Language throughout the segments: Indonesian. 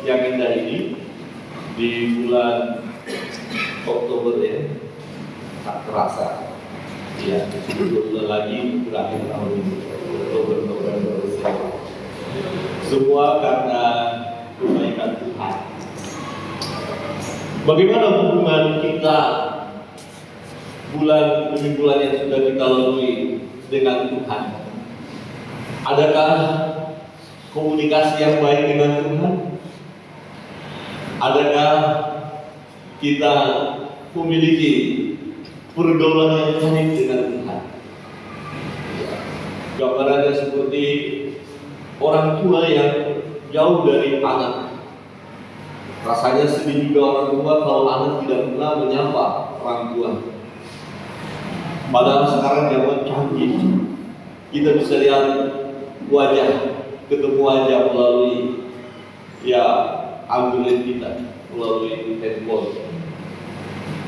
yang indah ini di bulan Oktober ya, tak terasa ya, 2 bulan lagi berakhir tahun ini, Oktober, November, Desember. Semua karena kebaikan Tuhan. Bagaimana hubungan kita bulan demi bulan yang sudah kita lalui dengan Tuhan? Adakah komunikasi yang baik dengan Tuhan? Adakah kita memiliki pergaulan yang baik dengan Tuhan? Gambarannya seperti orang tua yang jauh dari anak. Rasanya sedih juga orang tua kalau anak tidak pernah menyapa orang tua. Padahal sekarang zaman canggih, kita bisa lihat wajah, ketemu wajah melalui Android kita, melalui handphone.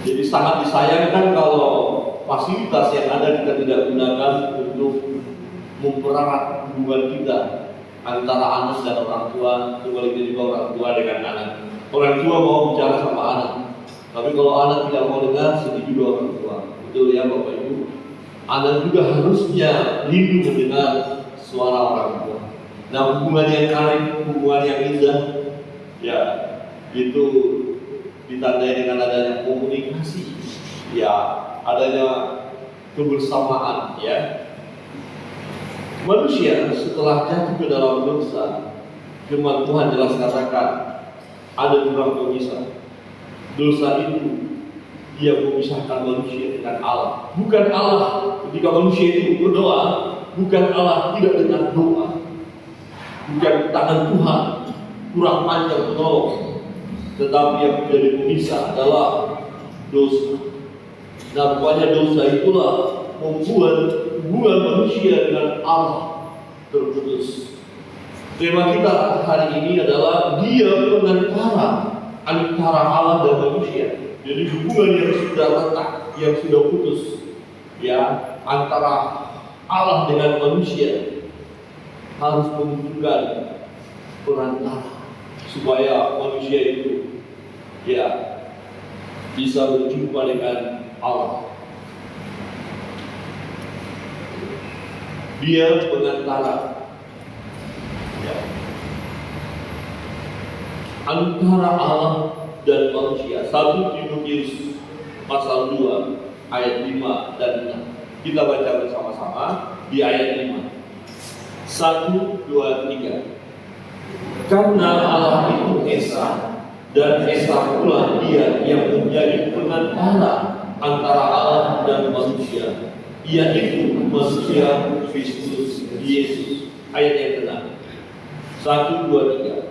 Jadi sangat disayangkan kalau fasilitas yang ada kita tidak gunakan untuk mempererat hubungan kita antara anak dan orang tua, sebaliknya juga orang tua dengan anak. Orang tua mau bicara sama anak, tapi kalau anak tidak mau dengar, sedih juga orang tua. Betul ya Bapak Ibu? Anak juga harusnya rindu mendengar suara orang tua. Nah, hubungan yang karib, hubungan yang indah, ya itu ditandai dengan adanya komunikasi, ya adanya kebersamaan, ya. Manusia setelah jatuh ke dalam dosa, firman Tuhan jelas katakan ada jurang pemisah. Dosa itu dia memisahkan manusia dengan Allah. Bukan Allah ketika manusia itu berdoa, bukan Allah tidak dengar doa. Bukan tangan Tuhan kurang panjang menolong, tetapi yang menjadi pemisah adalah dosa. Nah, rupanya dosa itulah membuat hubungan manusia dengan Allah terputus. Tema kita hari ini adalah Dia pengantara antara Allah dan manusia. Jadi hubungan yang sudah retak, yang sudah putus, ya, antara Allah dengan manusia harus membutuhkan perantara supaya manusia itu ya bisa berjumpa dengan Allah. Dia pengantara ya, antara Allah dan manusia. 1 Timotius pasal 2 ayat 5 dan 6. Kita baca bersama-sama di ayat 5. 1, 2, 3. Karena Allah itu Esa, dan Esa pula Dia yang menjadi pengantara antara Allah dan manusia, yaitu manusia Kristus Yesus. Ayat yang ke-6. 1, 2, 3.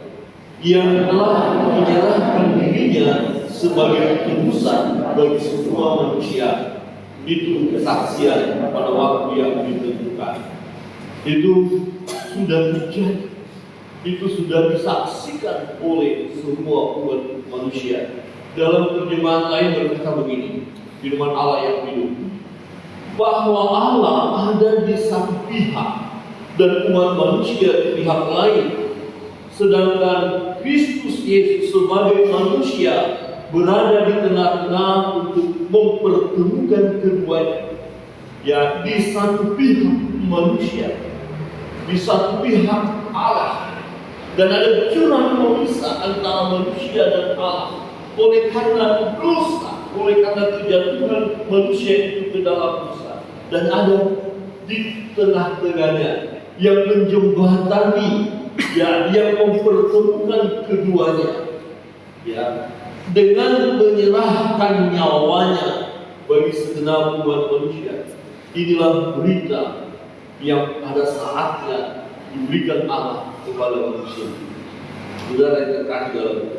Yang telah menyerahkan dirinya sebagai tebusan bagi semua manusia. Itu kesaksian pada waktu yang ditentukan. Itu sudah terjadi. Itu sudah disaksikan oleh semua umat manusia. Dalam terjemahan lain berkata begini, firman Allah yang hidup, bahwa Allah ada di satu pihak dan umat manusia di pihak lain, sedangkan Kristus Yesus sebagai manusia berada di tengah-tengah untuk mempertemukan keduanya. Ya, di satu pihak manusia, di satu pihak Allah, dan ada jurang pemisah antara manusia dan Allah. Oleh karena dosa, oleh karena kejatuhan manusia itu ke dalam dosa, dan ada di tengah-tengahnya yang menjembatani, ya, yang mempertemukan keduanya, ya, dengan menyerahkan nyawanya bagi segenap umat manusia. Inilah berita yang pada saatnya diberikan Allah kepada manusia. Saudara yang terkasih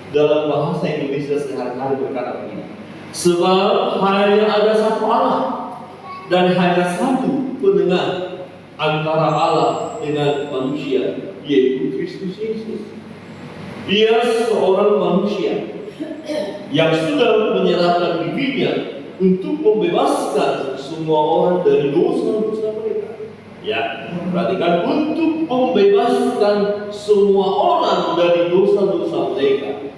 dalam bahasa Indonesia sehari-hari berkata begini, sebab hanya ada satu Allah dan hanya satu penengah antara Allah dengan manusia, yaitu Kristus Yesus. Dia seorang manusia yang sudah menyerahkan dirinya untuk membebaskan semua orang dari dosa-dosa mereka. Ya, perhatikan, untuk membebaskan semua orang dari dosa-dosa merdeka.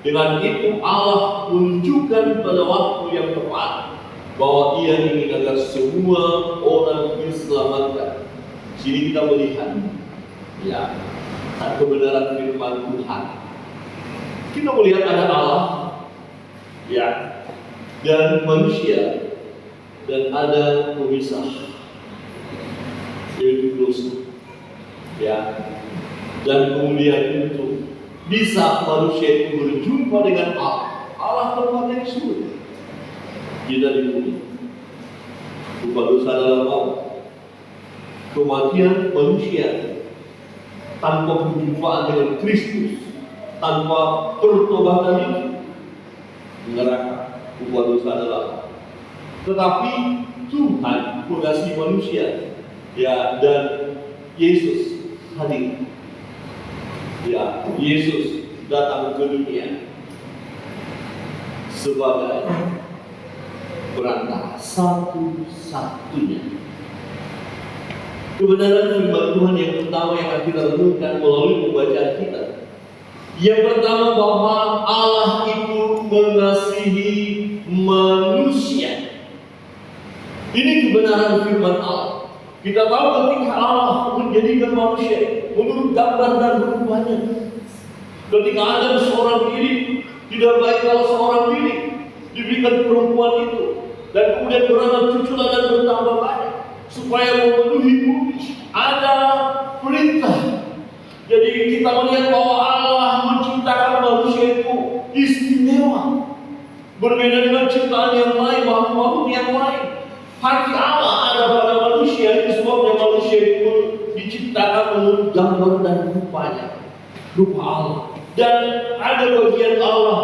Dengan itu Allah menunjukkan pada waktu yang tepat bahwa Ia ingin agar semua orang diselamatkan. Sini kita melihat ya kebenaran firman Tuhan. Kita melihat ada Allah ya dan manusia, dan ada pemisah yaitu dosa ya, dan kemudian itu bisa manusia itu berjumpa dengan Allah. Allah tempatnya di surga, kita di bumi. Rupa dosa adalah maut, kematian manusia tanpa perjumpaan dengan Kristus, tanpa pertobatan itu neraka. Rupa dosa adalah maut. Tetapi Tuhan mengasihi manusia ya, dan Yesus hadir. Ya, Yesus datang ke dunia sebagai perantara satu-satunya. Kebenaran firman Tuhan yang pertama yang akan kita renungkan melalui pembacaan kita. Yang pertama, bahwa Allah itu mengasihi manusia. Ini kebenaran firman Allah. Kita tahu ketika Allah menjadikan manusia menurut gambar dan rupanya. Ketika ada seorang diri, tidak baik kalau seorang diri diberikan perempuan itu, dan kemudian beranak cuculah dan bertambah banyak, supaya memenuhi bumi. Ada perintah. Jadi kita melihat bahwa Allah menciptakan manusia itu istimewa, berbeda dengan ciptaan yang lain, makhluk yang lain. Hati Allah ada pada manusia, itu sebabnya manusia itu diciptakan menurut gambar dan rupanya, rupa Allah. Dan ada bagian Allah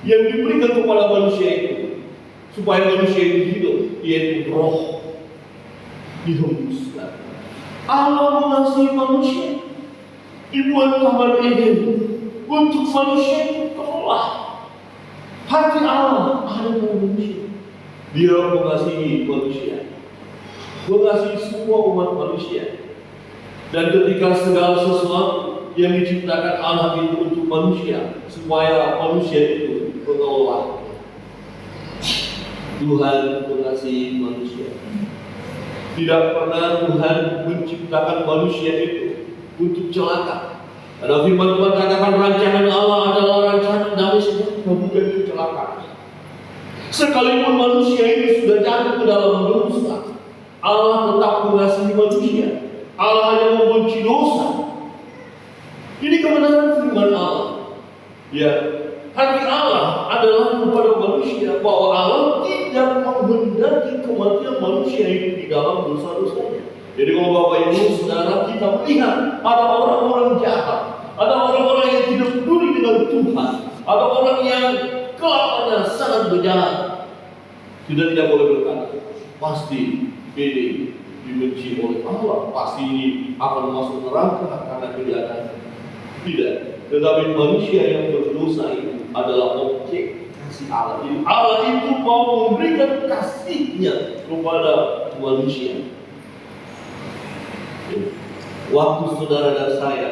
yang diberikan kepada manusia itu, supaya manusia itu hidup, yaitu roh dihembuskan. Allah mengasihi manusia, dibuat Taman Eden untuk manusia itu kelola. Hati Allah ada pada manusia. Dia mengasihi manusia, mengasihi semua umat manusia. Dan ketika segala sesuatu yang diciptakan Allah itu untuk manusia, supaya manusia itu mengelola. Tuhan mengasihi manusia. Tidak pernah Tuhan menciptakan manusia itu untuk celaka. Ada firman Tuhan katakan rancangan Allah adalah rancangan damai sejahtera, bukan kecelakaan. Sekalipun manusia ini sudah jatuh ke dalam dosa, Allah tetap mengasihi manusia. Allah hanya membenci dosa. Ini kebenaran firman Allah. Ya, hati Allah adalah kepada manusia, bahwa Allah tidak menghendaki kematian manusia itu di dalam dosa-dosanya. Jadi kalau Bapak Ibu Saudara kita melihat ada orang-orang jahat, ada orang-orang yang tidak peduli dengan Tuhan, ada orang yang kelakuannya sangat berjalan, sudah tidak boleh berkata pasti ini dibenci oleh Allah, pasti ini akan masuk neraka karena kejahatan. Tidak, tetapi manusia yang berdosa itu adalah objek kasih Allah. Jadi Allah itu mau memberikan kasihnya kepada manusia. Waktu saudara dan saya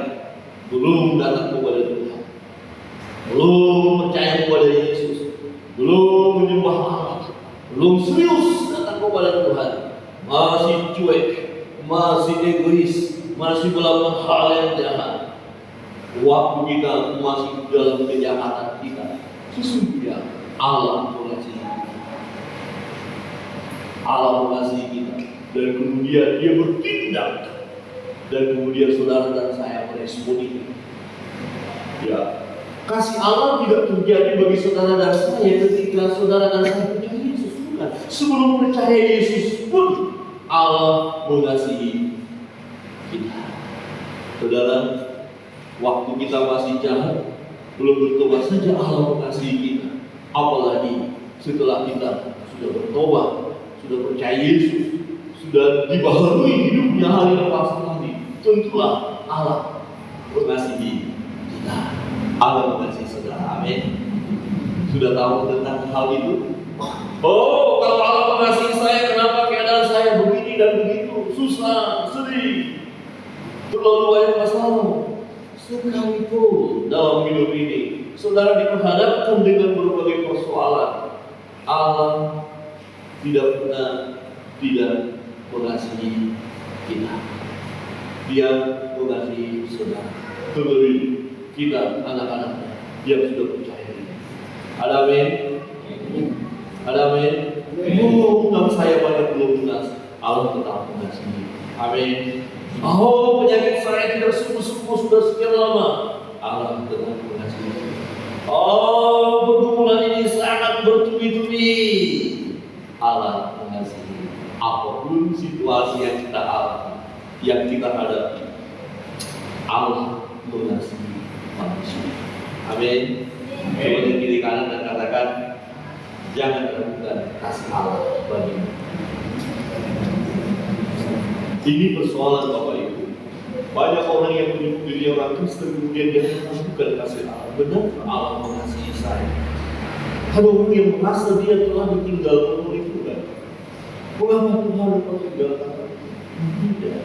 belum datang kepada Tuhan, belum percaya kepada Yesus, belum menyembah Allah, belum serius datang kepada Tuhan, masih cuek, masih egois, masih melakukan hal yang jahat. Waktu kita masih dalam kejahatan kita, sesungguhnya Allah mengasihi kita. Allah mengasihi kita, dan kemudian Dia bertindak, dan kemudian saudara dan saya meresponi. Ya, kasih Allah tidak terjadi bagi saudara dan saya ketika saudara dan saya percaya Yesus, bukan. Sebelum percaya Yesus pun Allah mengasihi kita. Saudara, waktu kita masih jahat, belum bertobat saja Allah mengasihi kita. Apalagi setelah kita sudah bertobat, sudah percaya Yesus, sudah dibaharui hidupnya hari lepas hari, tentulah Allah mengasihi kita. Allah mengasihi saudara. Amin. Sudah tahu tentang hal itu? Oh, kalau Allah mengasihi saya, kenapa keadaan saya begini dan begitu, susah, sedih, terlalu banyak masalah? Sekalipun dalam hidup ini saudara diperhadapkan dengan berbagai persoalan, Allah tidak pernah tidak mengasihi kita. Dia mengasihi saudara, terlebih kita anak-anaknya yang sudah percaya ini. Ada amin? Ada amin? Bukan saya banyak belum lunas, Allah tetap mengasihi. Amin. Oh, penyakit saya tidak sembuh-sembuh sudah sekian lama, Allah tetap mengasihi. Oh, pergumulan ini sangat bertubi-tubi, Allah mengasihi. Apapun situasi yang kita alami, yang kita hadapi, Allah mengasihi manusia. Amin. Coba di kiri kanan dan katakan, jangan ragukan kasih Allah bagimu. Ini persoalan Bapak Ibu. Banyak orang yang menyebut diri orang Kristen kemudian dia meragukan kasih Allah. Benar Allah mengasihi saya? Ada orang yang merasa dia telah ditinggalkan oleh Tuhan. Mengapa Tuhan dapat meninggalkan? Tidak.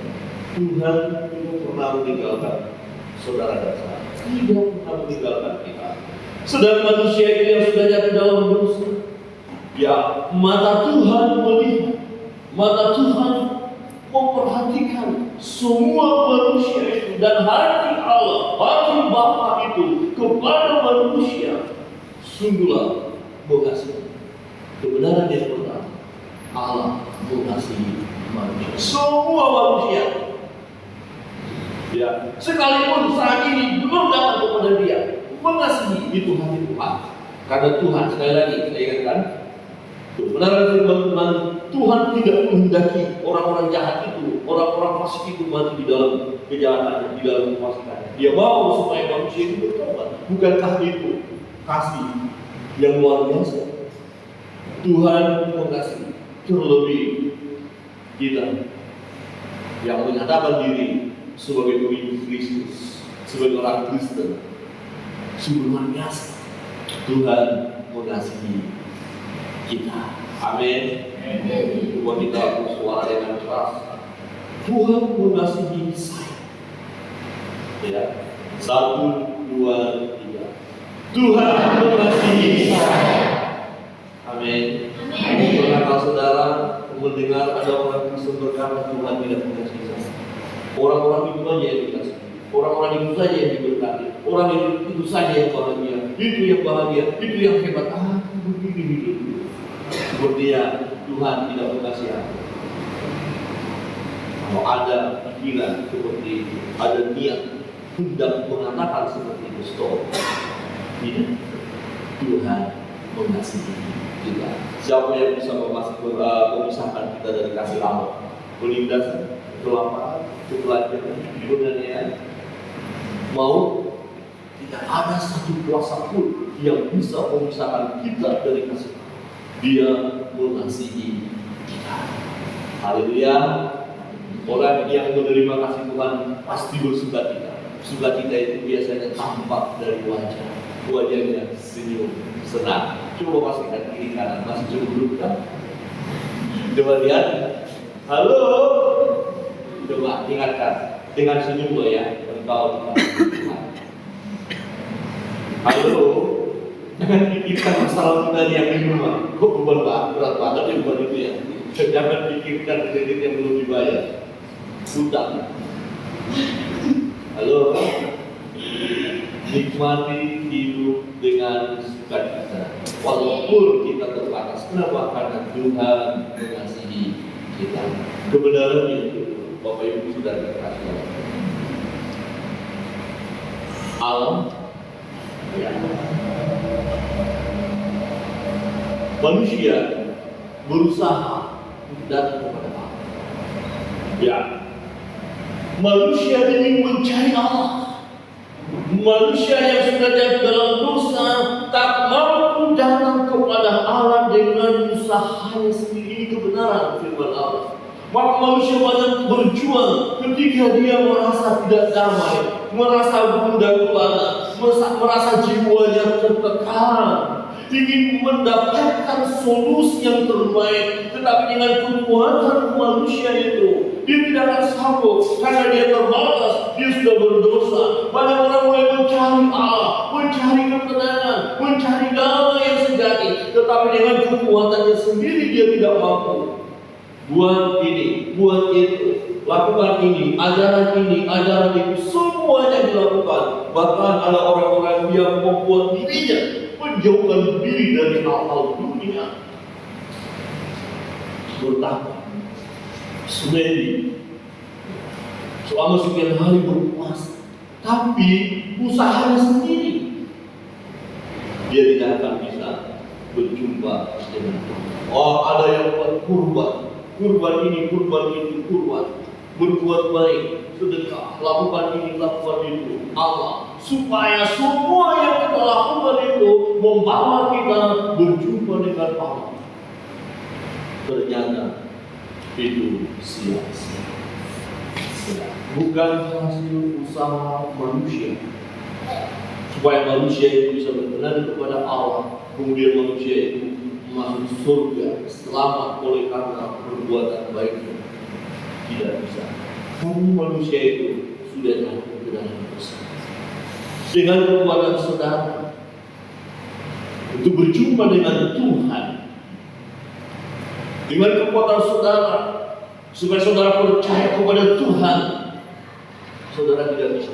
Tuhan tidak pernah meninggalkan saudara dan saya. Tidak pernah meninggalkan kita. Sedang manusia itu yang sudah jatuh dalam dosa, ya mata Tuhan melihat, mata Tuhan memperhatikan semua manusia itu, dan hati Allah, hati Bapa itu kepada manusia sungguhlah mengasihi. Kebenaran yang pertama, Allah mengasihi manusia, semua manusia. Ya, sekalipun saat ini belum datang kepada Dia, mengasihi itu hati Tuhan. Karena Tuhan, sekali lagi saya ingatkan, kebenaran firman Tuhan, Tuhan tidak menghendaki orang-orang jahat itu, orang-orang fasik itu mati di dalam kejahatannya, di dalam kefasikannya. Dia mau supaya manusia itu bertobat. Bukankah itu kasih yang luar biasa? Tuhan mengasihi, terlebih kita yang menyatakan diri sebagai pengikut Kristus, sebagai orang Kristen. Sungguh luar biasa Tuhan mengasihi kita. Amin. Coba kita bersuara dengan keras, Tuhan mengasihi saya. Ya, 1, 2, 3. Tuhan mengasihi saya. Amin. Pernahkah saudara mendengar ada orang Kristen berkata Tuhan tidak mengasihi saya? Orang-orang itu saja yang dikasihi, orang-orang itu saja yang diberkati, orang itu saja yang bahagia, itu yang bahagia, itu yang hebat. Begini hidup. Sepertinya Tuhan tidak mengasihi aku. Kalau ada pikiran seperti itu, ada niat hendak mengatakan seperti itu, stop. Tidak. Tuhan mengasihi kita. Siapa yang bisa memisahkan kita dari kasih Allah? Penindasan, kelaparan, kepelajaran, penganiayaan, mau tidak ada satu kuasa pun yang bisa memisahkan kita dari kasih Allah. Dia mengasihi kita. Haleluya. Orang yang menerima kasih Tuhan pasti bersukacita. Sukacita itu biasanya tampak dari wajahnya senyum, senang. Coba pastikan kiri kanan, masih cukup duduk kan? Coba lihat. Halo. Coba ingatkan dengan senyum lo ya, engkau Tuhan. Halo. Jangan pikirkan masalah kita yang di rumah. Kok beban banget, berat banget ya beban itu ya. Jangan pikirkan kredit yang belum dibayar. Hutang. Halo. Nikmati hidup dengan sukacita. Walaupun kita terbatas. Kenapa? Karena Tuhan mengasihi kita. Kebenaran itu, Bapak Ibu sudah dikasih Allah. Ya. Manusia berusaha datang kepada Allah. Ya. Manusia ingin mencari Allah. Manusia yang sudah jatuh dalam dosa tak mampu datang kepada Allah dengan usahanya sendiri. Ini kebenaran firman Allah. Maka manusia banyak berjuang ketika dia merasa tidak damai, merasa gundah gulana, merasa jiwanya tertekan. ingin mendapatkan solusi yang terbaik, tetapi dengan kekuatan manusia itu dia tidak akan sanggup karena dia terbatas, dia sudah berdosa. Banyak orang mulai mencari Allah, mencari ketenangan, mencari damai yang sejati, tetapi dengan kekuatannya sendiri dia tidak mampu. Buat ini, buat itu, lakukan ini, ajaran itu, semuanya dilakukan. Bahkan ada orang-orang yang membuat dirinya menjauhkan diri dari hal-hal dunia. Bertapa, semedi, selama sekian hari berpuasa, tapi usahanya sendiri, dia tidak akan bisa berjumpa dengan Tuhan. Oh, ada yang buat kurban ini, kurban itu, berbuat baik, sedekah, lakukan ini, lakukan itu, Allah, supaya semua yang kita lakukan itu membawa kita berjumpa dengan Allah. Ternyata itu sia-sia, bukan hasil usaha manusia. Supaya manusia itu bisa berkenan kepada Allah, kemudian manusia itu masuk surga selamat oleh karena perbuatan baiknya. Tidak bisa. Karena manusia itu sudah jatuh ke dalam dosa. Dengan kekuatan saudara untuk berjumpa dengan Tuhan, dengan kekuatan saudara supaya saudara percaya kepada Tuhan, saudara tidak bisa.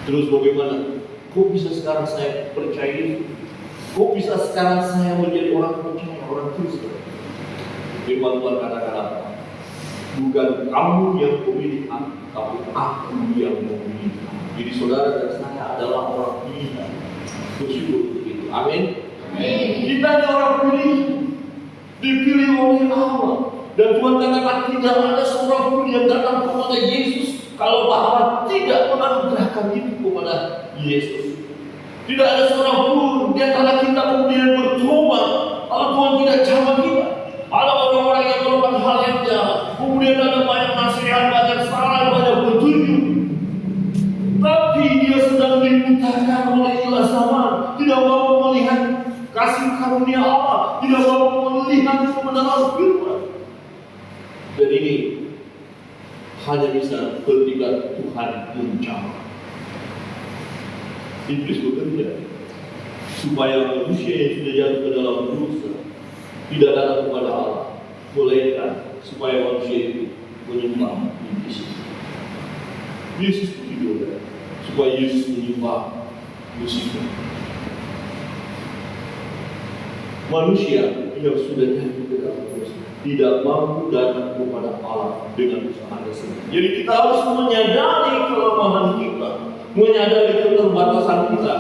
Terus bagaimana? Kok bisa sekarang saya percaya itu? Kok bisa sekarang saya menjadi orang percaya, orang Kristen? Firman Tuhan katakan apa? Bukan kamu yang memilih aku, tapi aku yang memilih kamu. Jadi saudara dan saya adalah orang pilihan. Bersyukur untuk itu. Amin. Kita adalah orang pilihan, dipilih oleh Allah. Dan Tuhan katakan tidak ada seorang pun yang datang kepada Yesus kalau Bapa tidak menganugerahkan itu kepada Yesus. Tidak ada seorang pun di antara kita kemudian bertobat kalau Tuhan tidak jamah kita. Ada orang-orang yang melakukan hal yang jahat, kemudian ada banyak nasihat, banyak saran, banyak petunjuk, tapi dia sedang dibutakan oleh ilah zaman, tidak mau melihat kasih karunia Allah, tidak mau melihat kebenaran firman. Dan ini hanya bisa ketika Tuhan menjamah. Iblis bekerja supaya manusia yang sudah jatuh ke dalam dosa tidak datang kepada Allah, melainkan supaya manusia itu menyembah iblis. Yesus itu supaya Yesus menyembah Lucifer. Manusia yang sudah jatuh ke dalam dosa tidak mampu datang kepada Allah dengan usahanya sendiri. Jadi kita harus menyadari kelemahan kita, menyadari keterbatasan kita.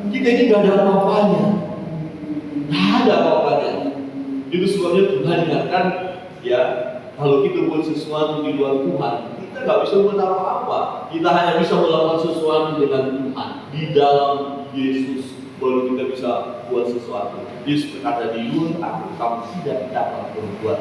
Kita ini gak ada apa-apanya, gak ada apa-apanya. Itu sebabnya Tuhan ingatkan, ya, kalau kita buat sesuatu di luar Tuhan, kita gak bisa buat apa-apa. Kita hanya bisa melakukan sesuatu dengan Tuhan. Di dalam Yesus baru kita bisa buat sesuatu. Yesus berkata, di luar aku, kamu tidak dapat berbuat.